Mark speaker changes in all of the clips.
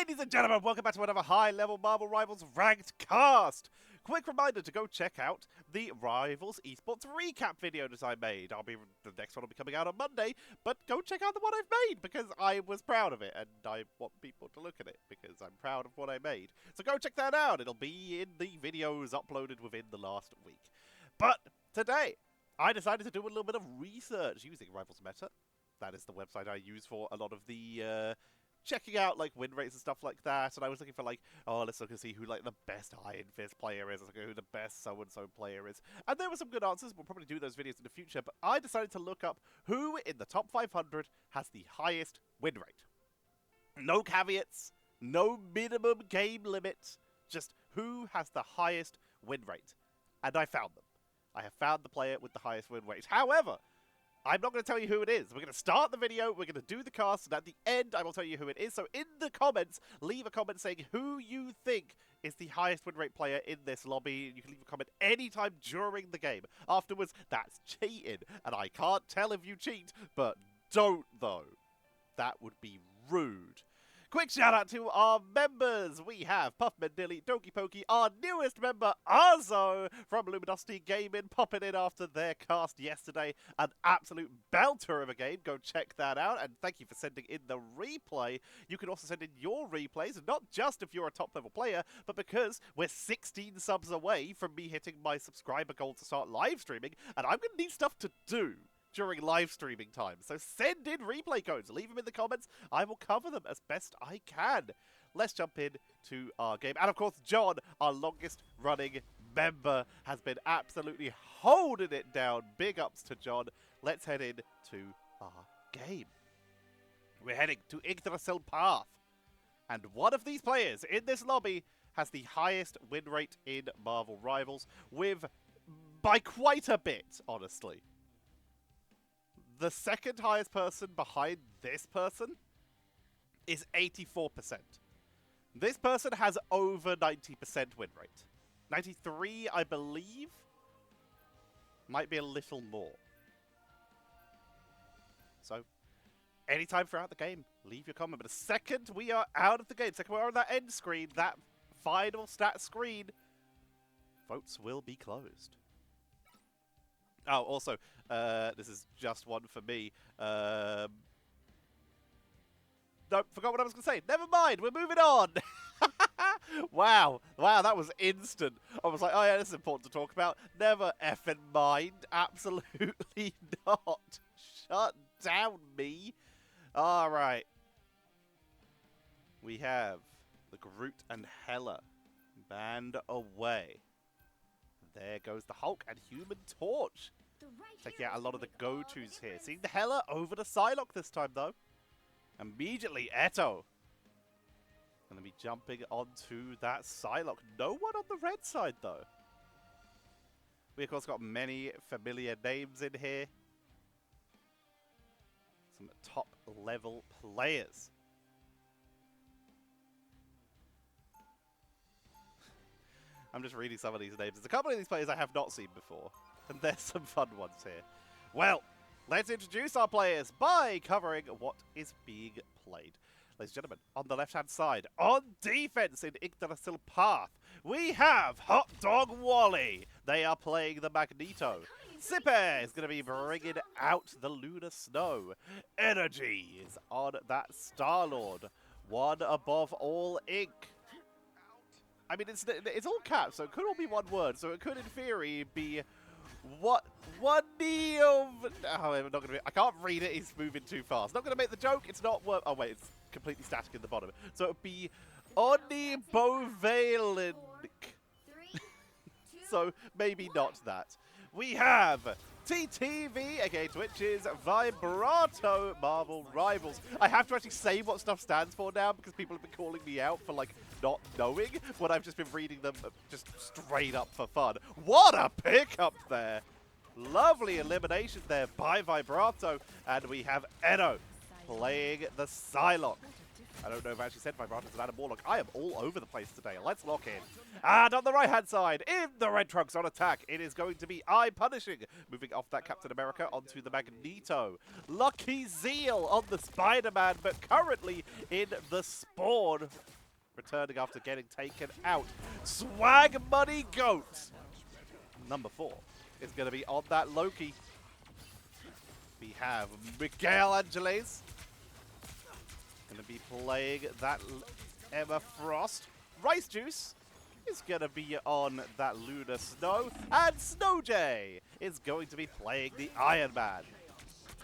Speaker 1: Ladies and gentlemen, welcome back to another high-level Marvel Rivals ranked cast. Quick reminder to go check out the Rivals Esports recap video that I made. The next one will be coming out on Monday, but go check out the one I've made because I was proud of it and I want people to look at it because I'm proud of what I made. So go check that out. It'll be in the videos uploaded within the last week. But today, I decided to do a little bit of research using Rivals Meta. That is the website I use for a lot of the checking out like win rates and stuff like that, and I was looking for like, oh, let's look and see who like the best Iron Fist player is, let's look at who the best so-and-so player is, and there were some good answers. We'll probably do those videos in the future, but I decided to look up who in the top 500 has the highest win rate. No caveats, no minimum game limit, just who has the highest win rate. And I found them. I have found the player with the highest win rate. However, I'm not going to tell you who it is. We're going to start the video, we're going to do the cast, and at the end I will tell you who it is. So in the comments, leave a comment saying who you think is the highest win rate player in this lobby. You can leave a comment anytime during the game. Afterwards, that's cheating, and I can't tell if you cheat, but don't though. That would be rude. Quick shout out to our members. We have Puffman Dilly, Doki Pokey, our newest member, Arzo from Luminosity Gaming, popping in after their cast yesterday. An absolute belter of a game. Go check that out. And thank you for sending in the replay. You can also send in your replays, not just if you're a top level player, but because we're 16 subs away from me hitting my subscriber goal to start live streaming, and I'm going to need stuff to do during live streaming time. So send in replay codes, leave them in the comments. I will cover them as best I can. Let's jump in to our game. And of course, John, our longest running member, has been absolutely holding it down. Big ups to John. Let's head in to our game. We're heading to Yggdrasil Path. And one of these players in this lobby has the highest win rate in Marvel Rivals, by quite a bit, honestly. The second highest person behind this person is 84%. This person has over 90% win rate. 93, I believe. Might be a little more. So, anytime throughout the game, leave your comment. But the second we are out of the game, the second we're on that end screen, that final stat screen, votes will be closed. Oh, also, this is just one for me. Nope, forgot what I was going to say. Never mind, we're moving on. Wow, that was instant. I was like, oh yeah, this is important to talk about. Never effing mind. Absolutely not. Shut down, me. Alright. We have the Groot and Hela. Band away. There goes the Hulk and Human Torch. Taking out a lot of the go-tos here. Seeing the Hela over the Psylocke this time, though. Immediately, Eto. Going to be jumping onto that Psylocke. No one on the red side, though. We, of course, got many familiar names in here. Some top-level players. I'm just reading some of these names. There's a couple of these players I have not seen before. And there's some fun ones here. Well, let's introduce our players by covering what is being played. Ladies and gentlemen, on the left-hand side, on defense in Yggdrasil Path, we have HOTDOGWALLY. They are playing the Magneto. Sypeh is going to be bringing out the Lunar Snow. Energy is on that Star-Lord. One above all ink. I mean, it's all caps, so it could all be one word. So it could, in theory, be what one of. Oh, I'm not gonna. I can't read it. He's moving too fast. Not gonna make the joke. It's not. Oh wait, it's completely static in the bottom. So it'd be ONEABOVEALLINC. So maybe not that. We have TTV, aka Twitch's Vibrato Marvel Rivals. I have to actually say what stuff stands for now because people have been calling me out for like not knowing when I've just been reading them just straight up for fun. What a pickup there! Lovely elimination there by Vibrato, and we have Edo playing the Psylocke. I don't know if I actually said Vibrato's an Adam Warlock. I am all over the place today. Let's lock in. And on the right-hand side, in the red trunks on attack, it is going to be IPunishing. Moving off that Captain America onto the Magneto. Luckyzeal on the Spider-Man, but currently in the Spawn. Returning after getting taken out. Swag Money Goat. Number 4 is going to be on that Loki. We have Miguel Angeles. Going to be playing that Emma Frost. Ricejuice is going to be on that Lunar Snow. And snowjay is going to be playing the Iron Man.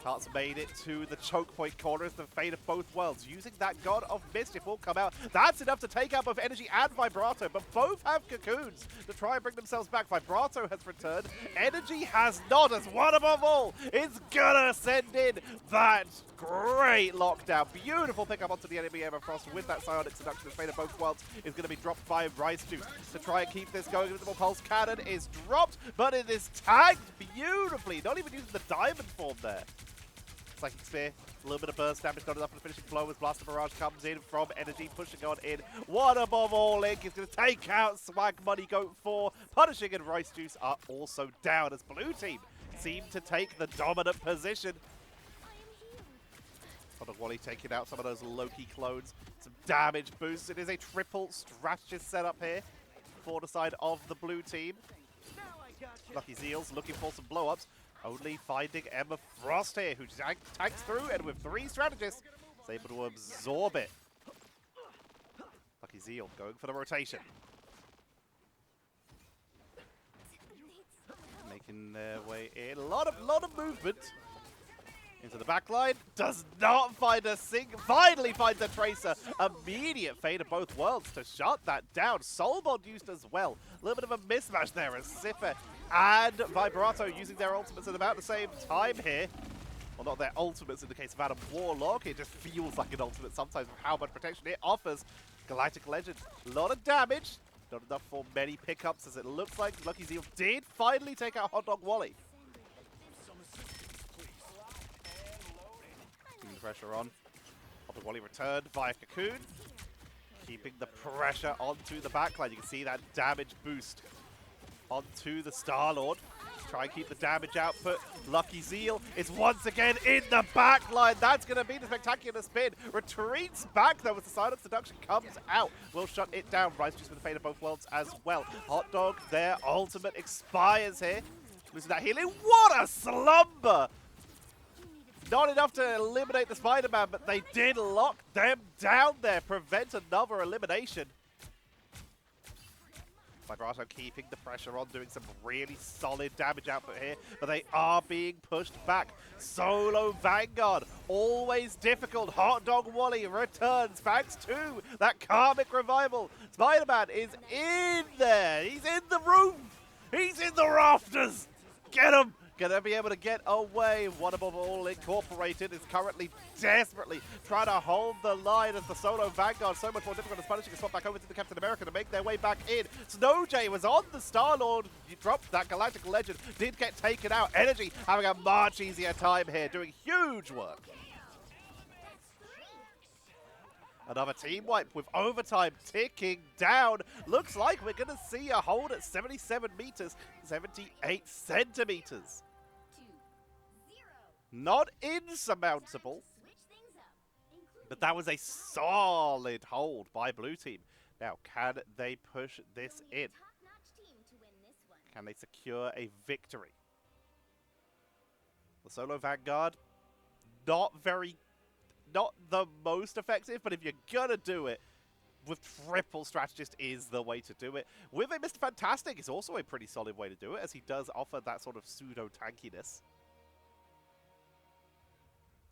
Speaker 1: Hearts made it to the choke point corner as the fate of both worlds. Using that God of Mischief will come out. That's enough to take out both Energy and Vibrato, but both have cocoons to try and bring themselves back. Vibrato has returned. Energy has not, as one above all is gonna send in that great lockdown. Beautiful pickup onto the enemy Emma Frost with that psionic seduction. The fate of both worlds is going to be dropped by Ricejuice to try and keep this going. Invisible Pulse Cannon is dropped, but it is tagged beautifully. Not even using the diamond form there. Psychic Spear, a little bit of burst damage, not enough for the finishing blow as Blaster Barrage comes in from Energy, pushing on in. ONEABOVEALLINC is going to take out Swag Money Goat 4. Punishing and Ricejuice are also down as blue team seem to take the dominant position. HOTDOGWALLY taking out some of those Loki clones. Some damage boosts. It is a triple strategist setup here for the side of the blue team. Luckyzeal's looking for some blow-ups. Only finding Emma Frost here, who tanks through, and with 3 strategists, is able to absorb it. Luckyzeal going for the rotation. Making their way in. A lot of movement into the backline. Does not find a finally finds a Tracer. Immediate fate of both worlds to shut that down. Soulbond used as well. A little bit of a mismatch there as Sypeh and Vibrato using their ultimates at about the same time here. Well, not their ultimates in the case of Adam Warlock. It just feels like an ultimate sometimes with how much protection it offers. Galactic Legend. A lot of damage. Not enough for many pickups as it looks like. Luckyzeal did finally take out HOTDOGWALLY. Keeping the pressure on. HOTDOGWALLY returned via Cocoon. Keeping the pressure onto the backline. You can see that damage boost onto the Star-Lord. Try and keep the damage output. Luckyzeal is once again in the backline. That's going to be the spectacular spin. Retreats back though as the silent seduction comes out. Will shut it down. Ricejuice with the fate of both worlds as well. HOTDOG, their ultimate expires here. Losing that healing. What a slumber! Not enough to eliminate the Spider-Man, but they did lock them down there. Prevent another elimination. Vibrato keeping the pressure on, doing some really solid damage output here, but they are being pushed back. Solo Vanguard, always difficult. HOTDOGWALLY returns thanks to that Karmic Revival. Spider-Man is in there. He's in the roof. He's in the rafters. Get him. Gonna be able to get away. ONEABOVEALLINC Incorporated is currently desperately trying to hold the line as the Solo Vanguard. So much more difficult as Punishing a swap back over to the Captain America to make their way back in. snowjay was on the Star-Lord. He dropped that Galactic Legend. Did get taken out. Energy having a much easier time here. Doing huge work. Another team wipe with overtime ticking down. Looks like we're going to see a hold at 77 meters, 78 centimeters. Not insurmountable, but that was a solid hold by blue team. Now, can they push this in? Can they secure a victory? The Solo Vanguard, not the most effective, but if you're gonna do it, with triple strategist is the way to do it. With a Mr. Fantastic is also a pretty solid way to do it, as he does offer that sort of pseudo-tankiness.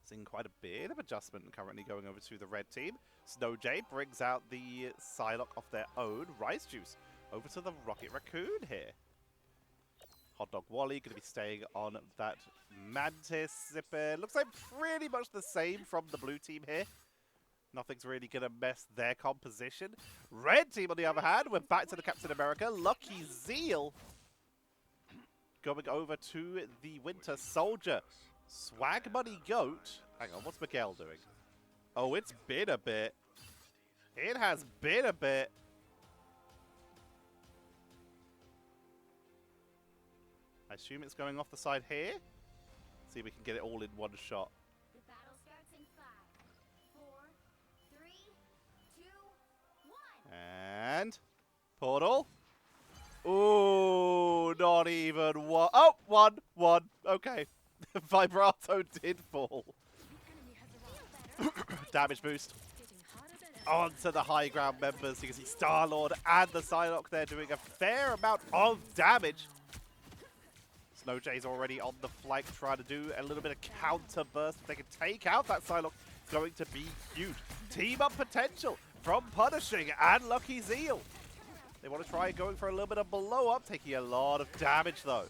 Speaker 1: Seeing quite a bit of adjustment currently going over to the red team. snowjay brings out the Psylocke of their own. Ricejuice over to the Rocket Raccoon here. HOTDOGWALLY going to be staying on that Mantis. Sypeh looks like pretty much the same from the blue team here. Nothing's really going to mess their composition. Red team, on the other hand, we're back to the Captain America. Luckyzeal going over to the Winter Soldier. Swag Money Goat. Hang on, what's Miguel doing? Oh, it's been a bit. It has been a bit. I assume it's going off the side here. See if we can get it all in one shot.
Speaker 2: The battle starts in 5, 4, 3, 2, 1.
Speaker 1: And portal. Ooh, not even one. Oh, one. Okay. Vibrato did fall. Damage boost. Onto the high ground members. You can see Star-Lord and the Psylocke there doing a fair amount of damage. snowjay's already on the flank trying to do a little bit of counter burst. If they can take out that Psylocke, it's going to be huge. Team up potential from Punishing and Luckyzeal. They want to try going for a little bit of blow up, taking a lot of damage though.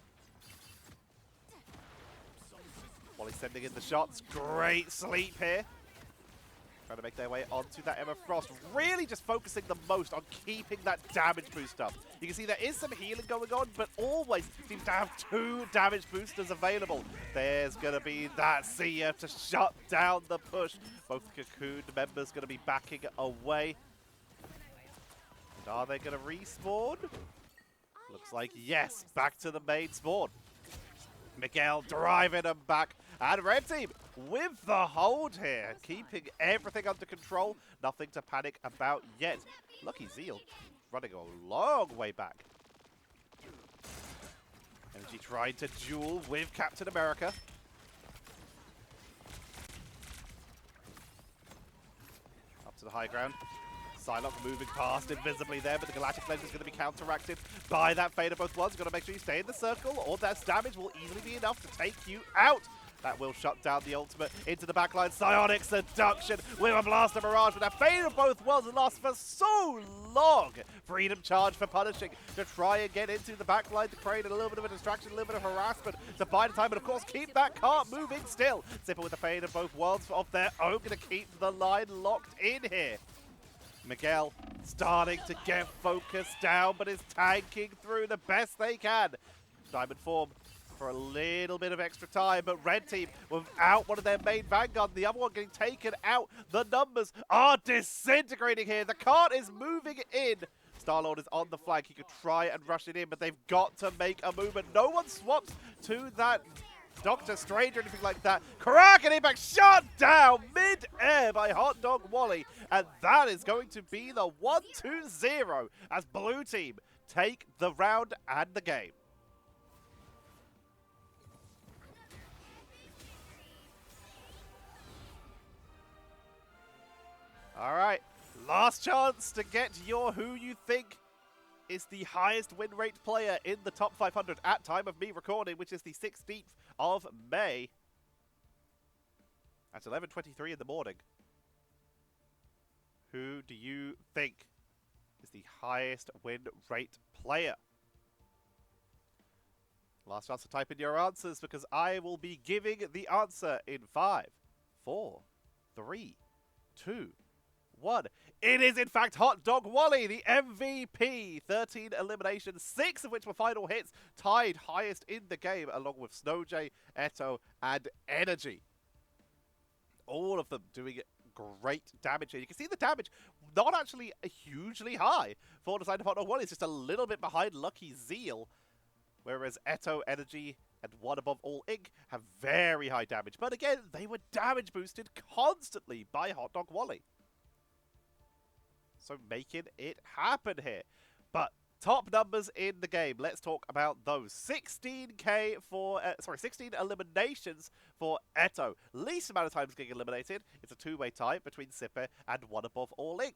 Speaker 1: Wally sending in the shots. Great sleep here. Trying to make their way onto that Emma Frost. Really just focusing the most on keeping that damage boost up. You can see there is some healing going on, but always seems to have 2 damage boosters available. There's going to be that Sia to shut down the push. Both Cocoon members going to be backing away. And are they going to respawn? Looks like yes. Back to the main spawn. Miguel driving them back. And Red Team with the hold here, keeping everything under control. Nothing to panic about yet. Luckyzeal running a long way back. Energy trying to duel with Captain America. Up to the high ground. Psylocke moving past invisibly there, but the Galactic Lens is going to be counteracted by that Fade of Both Worlds. Got to make sure you stay in the circle, or that damage will easily be enough to take you out. That will shut down the ultimate into the backline. Psionic Seduction with a Blaster Mirage, but that Fade of Both Worlds lasts for so long. Freedom Charge for Punishing to try and get into the backline to create a little bit of a distraction, a little bit of harassment to buy the time, but of course keep that cart moving still. Sypeh with the Fade of Both Worlds of their own, going to keep the line locked in here. Miguel starting to get focused down, but is tanking through the best they can. Diamond form for a little bit of extra time, but Red Team without one of their main Vanguard, the other one getting taken out. The numbers are disintegrating here. The cart is moving in. Star-Lord is on the flank. He could try and rush it in, but they've got to make a movement. No one swaps to that Doctor Strange or anything like that. Kraken Impact shut down mid-air by HOTDOGWALLY. And that is going to be the 1-2-0 as Blue Team take the round and the game. All right, last chance to get your who you think is the highest win rate player in the top 500 at time of me recording, which is the 16th of May at 11:23 in the morning. Who do you think is the highest win rate player? Last chance to type in your answers because I will be giving the answer in 5, 4, 3, 2, 1. It is in fact HOTDOGWALLY, the MVP. 13 eliminations, 6 of which were final hits, tied highest in the game along with snowjay, Eto, and Energy. All of them doing great damage here. You can see the damage not actually hugely high for the side of HOTDOGWALLY. It's just a little bit behind Luckyzeal, whereas Eto, Energy, and ONEABOVEALLINC have very high damage. But again, they were damage boosted constantly by HOTDOGWALLY. So making it happen here. But top numbers in the game. Let's talk about those. 16k for, 16 eliminations for Eto. Least amount of times getting eliminated. It's a 2-way tie between Sypeh and ONEABOVEALLINC.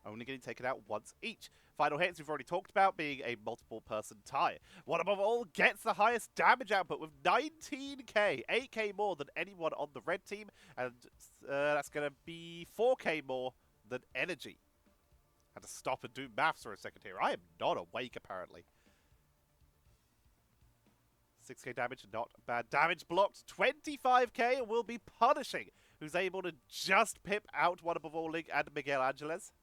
Speaker 1: Only getting taken out once each. Final hits we've already talked about being a multiple person tie. ONEABOVEALL gets the highest damage output with 19k. 8k more than anyone on the red team. And that's going to be 4k more than Energy. Had to stop and do maths for a second here. I am not awake, apparently. 6k damage, not bad. Damage blocked, 25k, and will be Punishing, who's able to just pip out ONEABOVEALLINC and Miguel Angeles.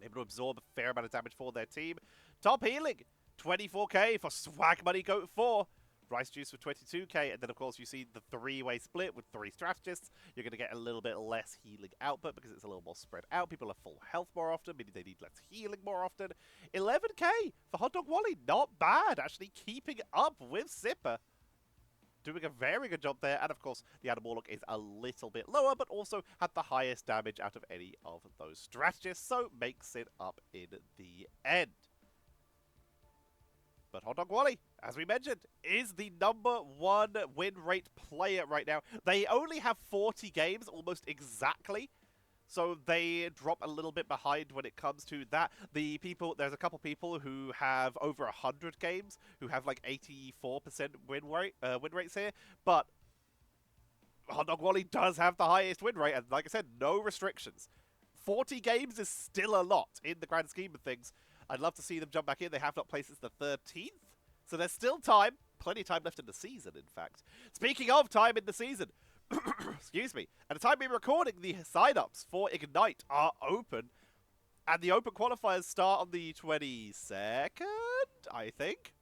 Speaker 1: Able to absorb a fair amount of damage for their team. Top healing, 24k for Swag Money Goat 4. ricejuice with 22k, and then of course you see the 3-way split with 3 strategists. You're going to get a little bit less healing output because it's a little more spread out. People are full health more often, meaning they need less healing more often. 11k for HOTDOGWALLY, not bad, actually keeping up with Sypeh. Doing a very good job there, and of course the animal look is a little bit lower, but also had the highest damage out of any of those strategists, so makes it up in the end. But HOTDOGWALLY, as we mentioned, is the #1 win rate player right now. They only have 40 games, almost exactly. So they drop a little bit behind when it comes to that. There's a couple people who have over 100 games, who have like 84% win rates here. But HOTDOGWALLY does have the highest win rate, and like I said, no restrictions. 40 games is still a lot in the grand scheme of things. I'd love to see them jump back in. They have not played since the 13th. So there's still time. Plenty of time left in the season, in fact. Speaking of time in the season, excuse me, at the time we're recording, the sign-ups for Ignite are open. And the open qualifiers start on the 22nd, I think.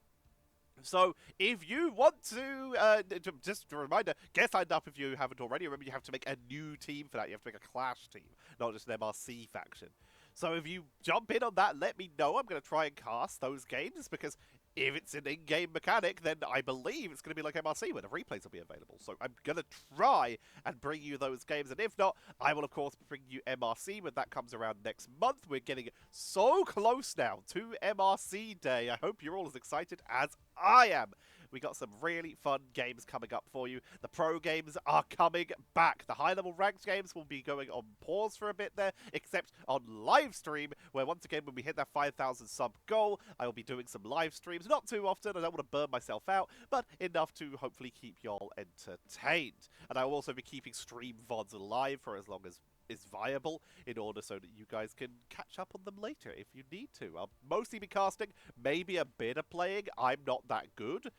Speaker 1: So if you want to, just a reminder, get signed up if you haven't already. Remember, you have to make a new team for that. You have to make a Clash team, not just an MRC faction. So if you jump in on that, let me know. I'm going to try and cast those games, because if it's an in-game mechanic, then I believe it's going to be like MRC, where the replays will be available. So I'm going to try and bring you those games. And if not, I will, of course, bring you MRC when that comes around next month. We're getting so close now to MRC Day. I hope you're all as excited as I am. We got some really fun games coming up for you. The pro games are coming back. The high-level ranked games will be going on pause for a bit there, except on live stream, where once again, when we hit that 5,000 sub goal, I will be doing some live streams. Not too often, I don't want to burn myself out, but enough to hopefully keep y'all entertained. And I will also be keeping stream VODs alive for as long as is viable, in order so that you guys can catch up on them later if you need to. I'll mostly be casting, maybe a bit of playing. I'm not that good.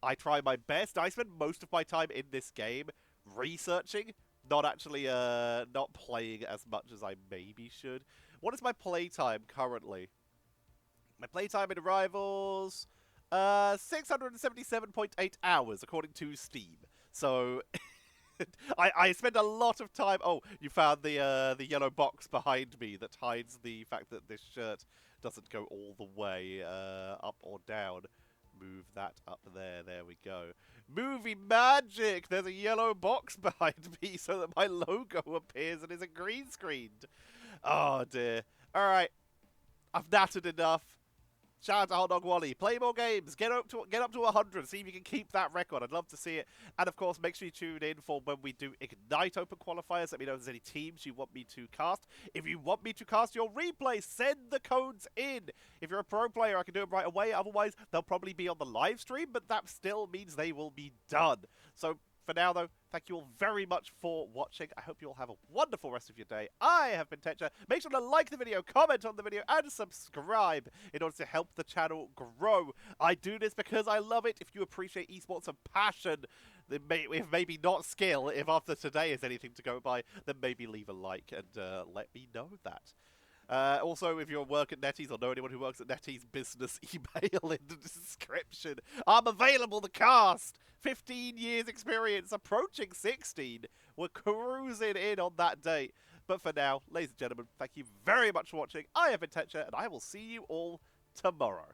Speaker 1: I try my best. I spend most of my time in this game researching, not actually not playing as much as I maybe should. What is my playtime currently? My playtime in Rivals, 677.8 hours according to Steam. So I spend a lot of time. Oh, you found the yellow box behind me that hides the fact that this shirt doesn't go all the way up or down. Move that up there. There we go. Movie magic! There's a yellow box behind me so that my logo appears and isn't green screened. Oh dear. Alright. I've nattered enough. Shout out to HOTDOGWALLY. Play more games. Get up to 100. See if you can keep that record. I'd love to see it. And of course, make sure you tune in for when we do Ignite Open qualifiers. Let me know if there's any teams you want me to cast. If you want me to cast your replay, send the codes in. If you're a pro player, I can do them right away. Otherwise, they'll probably be on the live stream, but that still means they will be done. So for now, though, thank you all very much for watching. I hope you all have a wonderful rest of your day. I have been Tetcher. Make sure to like the video, comment on the video, and subscribe in order to help the channel grow. I do this because I love it. If you appreciate esports and passion, then if maybe not skill, if after today is anything to go by, then maybe leave a like and let me know that. Also, if you work at NetEase or know anyone who works at NetEase, business email in the description. I'm available to cast. 15 years experience, approaching 16. We're cruising in on that date. But for now, ladies and gentlemen, thank you very much for watching. I have been Tetcher, and I will see you all tomorrow.